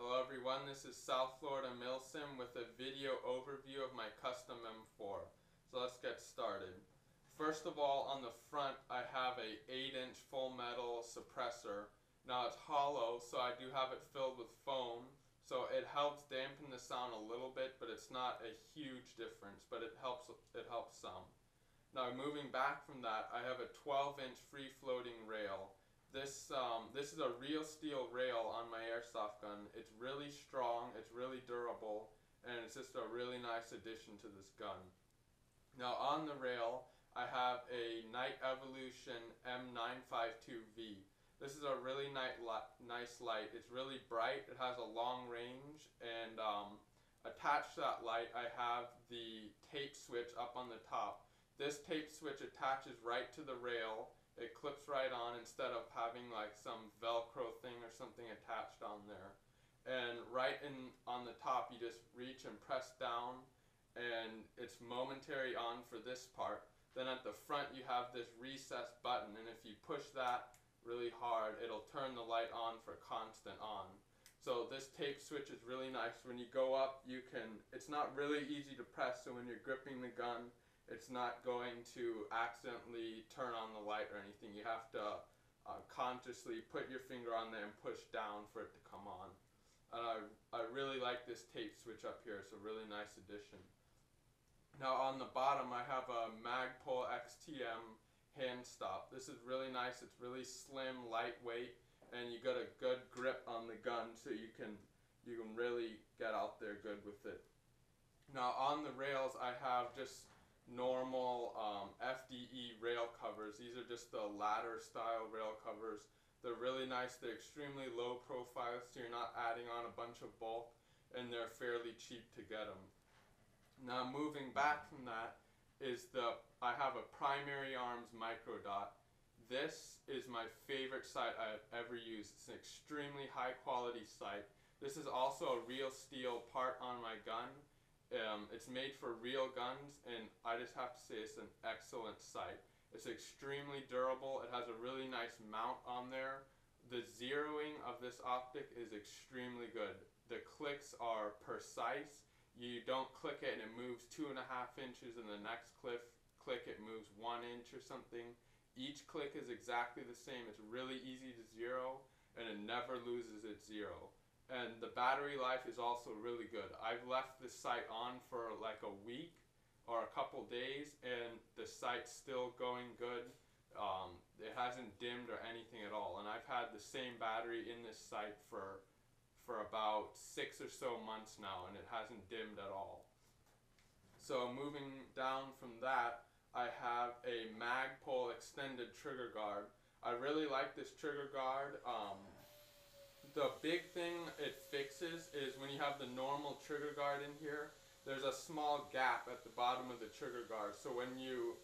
Hello everyone, this is South Florida Milsim with a video overview of my custom M4. So let's get started. First of all, on the front I have a 8-inch full metal suppressor. Now it's hollow, so I do have it filled with foam, so it helps dampen the sound a little bit, but it's not a huge difference, but it helps some. Now moving back from that, I have a 12-inch free-floating rail. This is a real steel rail on my airsoft gun. It's really strong, it's really durable, and it's just a really nice addition to this gun. Now on the rail, I have a Night Evolution M952V. This is a really nice light. It's really bright, it has a long range, and attached to that light I have the tape switch up on the top. This tape switch attaches right to the rail. It clips right on instead of having like some Velcro thing or something attached on there. And right on the top you just reach and press down and it's momentary on for this part. Then at the front you have this recess button, and if you push that really hard it'll turn the light on for constant on. So this tape switch is really nice. When you go up it's not really easy to press, so when you're gripping the gun it's not going to accidentally turn on the light or anything. You have to consciously put your finger on there and push down for it to come on. And I really like this tape switch up here. It's a really nice addition. Now on the bottom I have a Magpul XTM hand stop. This is really nice. It's really slim, lightweight, and you got a good grip on the gun, so you can really get out there good with it. Now on the rails I have just normal FDE rail covers. These are just the ladder style rail covers. They're really nice. They're extremely low profile, so you're not adding on a bunch of bulk, and they're fairly cheap to get them. Now moving back from that is I have a Primary Arms Microdot. This is my favorite sight I've ever used. It's an extremely high quality sight. This is also a real steel part on my gun. It's made for real guns, and I just have to say it's an excellent sight. It's extremely durable. It has a really nice mount on there. The zeroing of this optic is extremely good. The clicks are precise. You don't click it and it moves 2.5 inches, and the next click it moves 1 inch or something. Each click is exactly the same. It's really easy to zero, and it never loses its zero. And the battery life is also really good. I've left this sight on for like a week or a couple days, and the sight's still going good. It hasn't dimmed or anything at all. And I've had the same battery in this sight for about 6 or so months now, and it hasn't dimmed at all. So moving down from that, I have a Magpul extended trigger guard. I really like this trigger guard. The big thing it fixes is when you have the normal trigger guard in here, there's a small gap at the bottom of the trigger guard. So when you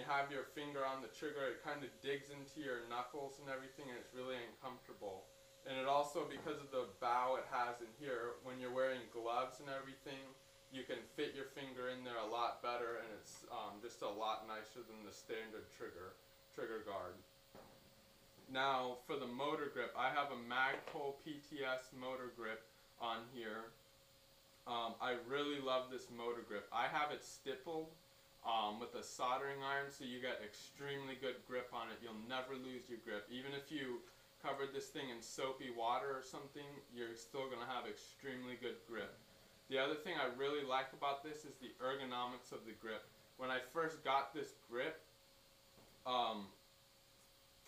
have your finger on the trigger, it kind of digs into your knuckles and everything, and it's really uncomfortable. And it also, because of the bow it has in here, when you're wearing gloves and everything, you can fit your finger in there a lot better, and it's just a lot nicer than the standard trigger guard. Now for the motor grip, I have a Magpul PTS motor grip on here. I really love this motor grip. I have it stippled with a soldering iron, so you get extremely good grip on it. You'll never lose your grip. Even if you covered this thing in soapy water or something, you're still going to have extremely good grip. The other thing I really like about this is the ergonomics of the grip. When I first got this grip,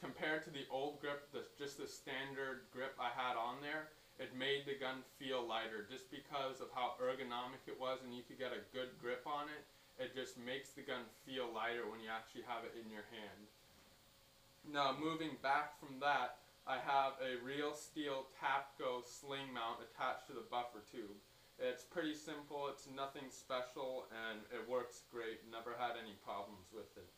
compared to the old grip, just the standard grip I had on there, it made the gun feel lighter just because of how ergonomic it was, and you could get a good grip on it. It just makes the gun feel lighter when you actually have it in your hand. Now moving back from that, I have a real steel Pafko sling mount attached to the buffer tube. It's pretty simple, it's nothing special, and it works great. Never had any problems with it.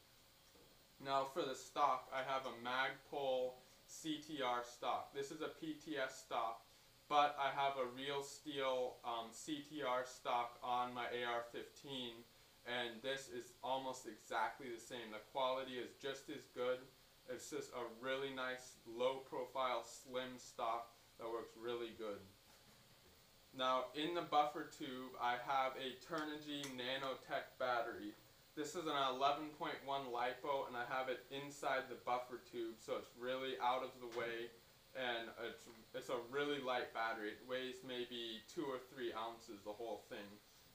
Now for the stock, I have a Magpul CTR stock. This is a PTS stock, but I have a real steel CTR stock on my AR-15, and this is almost exactly the same. The quality is just as good. It's just a really nice low profile slim stock that works really good. Now in the buffer tube I have a Turnigy Nanotech battery. This is an 11.1 LiPo and I have it inside the buffer tube, so it's really out of the way, and it's a really light battery. It weighs maybe 2 or 3 ounces, the whole thing.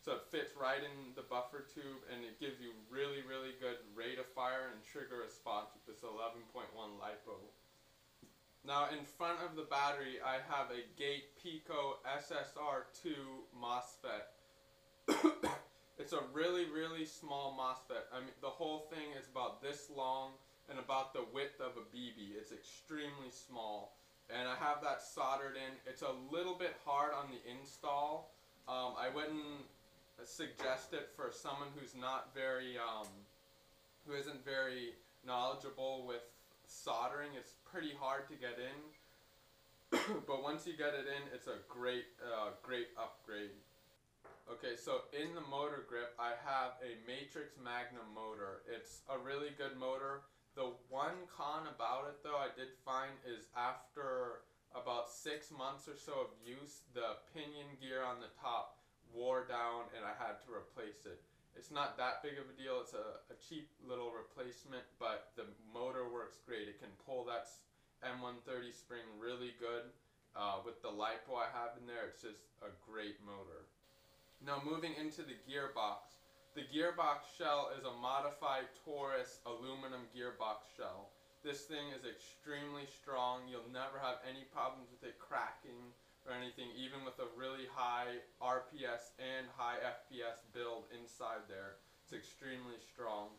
So it fits right in the buffer tube and it gives you really good rate of fire and trigger response with this 11.1 LiPo. Now in front of the battery I have a Gate Pafko SSR2 MOSFET. It's a really small MOSFET. I mean, the whole thing is about this long and about the width of a BB. It's extremely small. And I have that soldered in. It's a little bit hard on the install. I wouldn't suggest it for someone who's not very, who isn't very knowledgeable with soldering. It's pretty hard to get in. But once you get it in, it's a great upgrade. Okay, so in the motor grip, I have a Matrix Magnum motor. It's a really good motor. The one con about it, though, I did find is after about 6 months or so of use, the pinion gear on the top wore down and I had to replace it. It's not that big of a deal. It's a cheap little replacement, but the motor works great. It can pull that M130 spring really good. With the LiPo I have in there, it's just a great motor. Now moving into the gearbox. The gearbox shell is a modified Taurus aluminum gearbox shell. This thing is extremely strong. You'll never have any problems with it cracking or anything, even with a really high RPS and high FPS build inside there. It's extremely strong.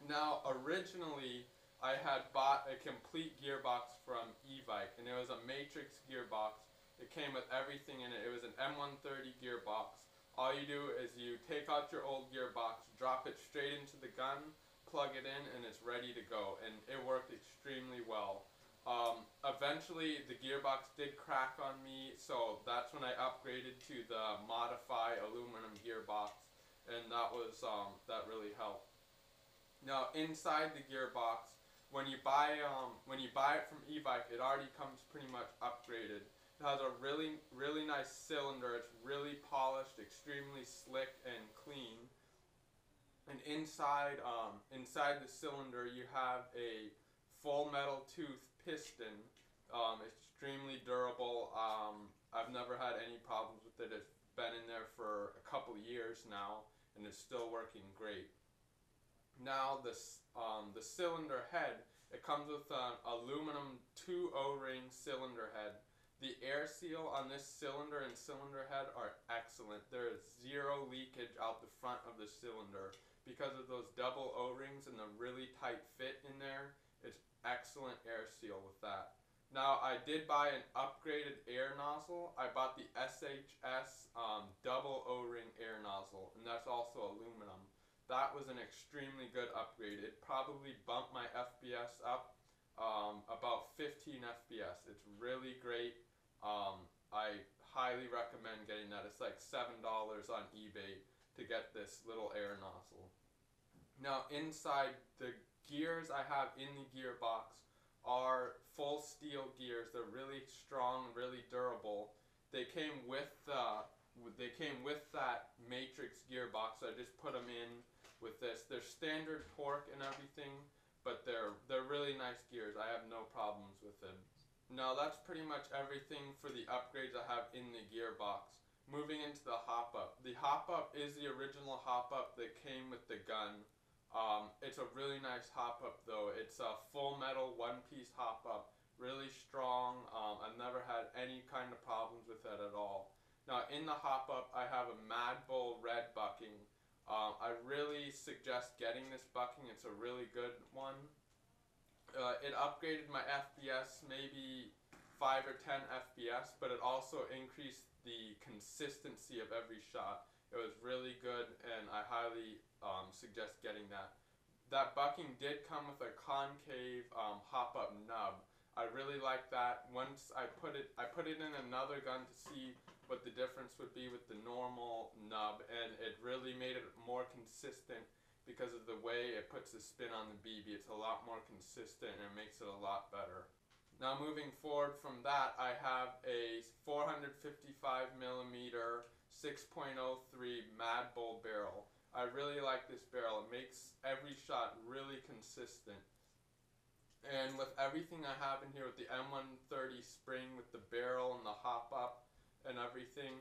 Now originally I had bought a complete gearbox from e-bike, and it was a Matrix gearbox. It came with everything in it. It was an M130 gearbox. All you do is you take out your old gearbox, drop it straight into the gun, plug it in, and it's ready to go. And it worked extremely well. Eventually, the gearbox did crack on me, so that's when I upgraded to the Modify aluminum gearbox, and that really helped. Now, inside the gearbox, when you buy it from e-bike, it already comes pretty much upgraded. It has a really nice cylinder. It's really polished, extremely slick and clean. And inside the cylinder, you have a full metal tooth piston. Extremely durable. I've never had any problems with it. It's been in there for a couple of years now, and it's still working great. Now the cylinder head, it comes with an aluminum 2 O-ring cylinder head. The air seal on this cylinder and cylinder head are excellent. There is zero leakage out the front of the cylinder because of those double O-rings and the really tight fit in there. It's excellent air seal with that. Now I did buy an upgraded air nozzle. I bought the SHS double O-ring air nozzle, and that's also aluminum. That was an extremely good upgrade. It probably bumped my FPS up about 15 FPS. It's really great. I highly recommend getting that. It's like $7 on eBay to get this little air nozzle. Now inside, the gears I have in the gearbox are full steel gears. They're really strong, really durable. They came with that Matrix gearbox. I just put them in with this. They're standard torque and everything, but they're really nice gears. I have no problems with them. Now that's pretty much everything for the upgrades I have in the gearbox. Moving into the hop-up. The hop-up is the original hop-up that came with the gun. It's a really nice hop-up though. It's a full metal one-piece hop-up. Really strong. I've never had any kind of problems with it at all. Now in the hop-up I have a Mad Bull red bucking. I really suggest getting this bucking. It's a really good one. It upgraded my FPS maybe 5 or 10 FPS, but it also increased the consistency of every shot. It was really good, and I highly suggest getting that. That bucking did come with a concave hop-up nub. I really like that. Once I put it in another gun to see what the difference would be with the normal nub, and it really made it more consistent because of the way it puts the spin on the BB. It's a lot more consistent and it makes it a lot better. Now moving forward from that, I have a 455 millimeter 6.03 Mad Bull barrel. I really like this barrel. It makes every shot really consistent. And with everything I have in here, with the M130 spring, with the barrel and the hop up and everything,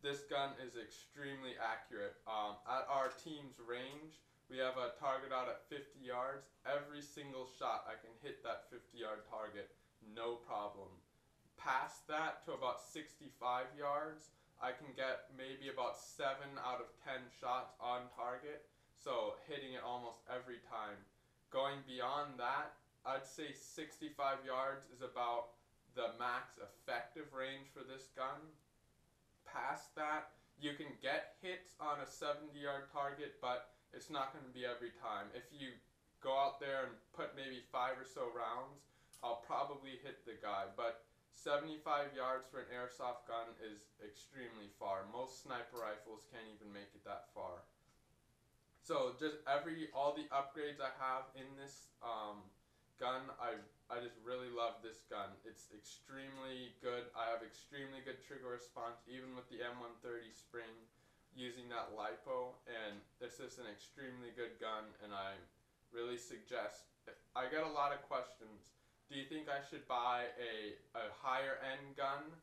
this gun is extremely accurate. At our team's range, we have a target out at 50 yards. Every single shot I can hit that 50-yard target, no problem. Past that to about 65 yards, I can get maybe about 7 out of 10 shots on target, so hitting it almost every time. Going beyond that, I'd say 65 yards is about the max effective range for this gun. Past that, you can get hits on a 70-yard target, but it's not going to be every time. If you go out there and put maybe 5 or so rounds, I'll probably hit the guy, but 75 yards for an airsoft gun is extremely far. Most sniper rifles can't even make it that far. So just all the upgrades I have in this gun, I just really love this gun. It's extremely good. I have extremely good trigger response, even with the M130 spring, using that LiPo, and this is an extremely good gun, and I really suggest. I get a lot of questions. Do you think I should buy a higher end gun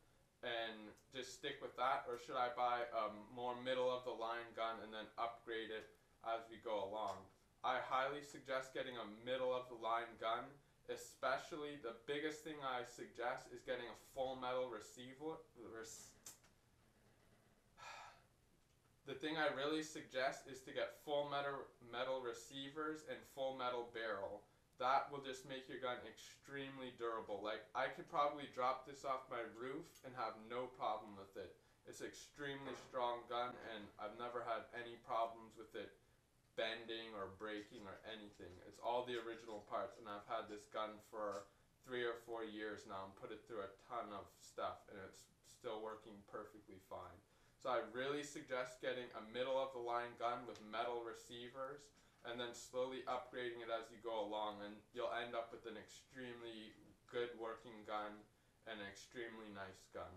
and just stick with that, or should I buy a more middle of the line gun and then upgrade it as we go along? I highly suggest getting a middle of the line gun, especially the biggest thing I suggest is getting a full metal receiver. The thing I really suggest is to get full metal receivers and full metal barrel. That will just make your gun extremely durable. Like, I could probably drop this off my roof and have no problem with it. It's an extremely strong gun, and I've never had any problems with it bending or breaking or anything. It's all the original parts, and I've had this gun for 3 or 4 years now and put it through a ton of stuff, and it's still working perfectly fine. So I really suggest getting a middle of the line gun with metal receivers and then slowly upgrading it as you go along, and you'll end up with an extremely good working gun and an extremely nice gun.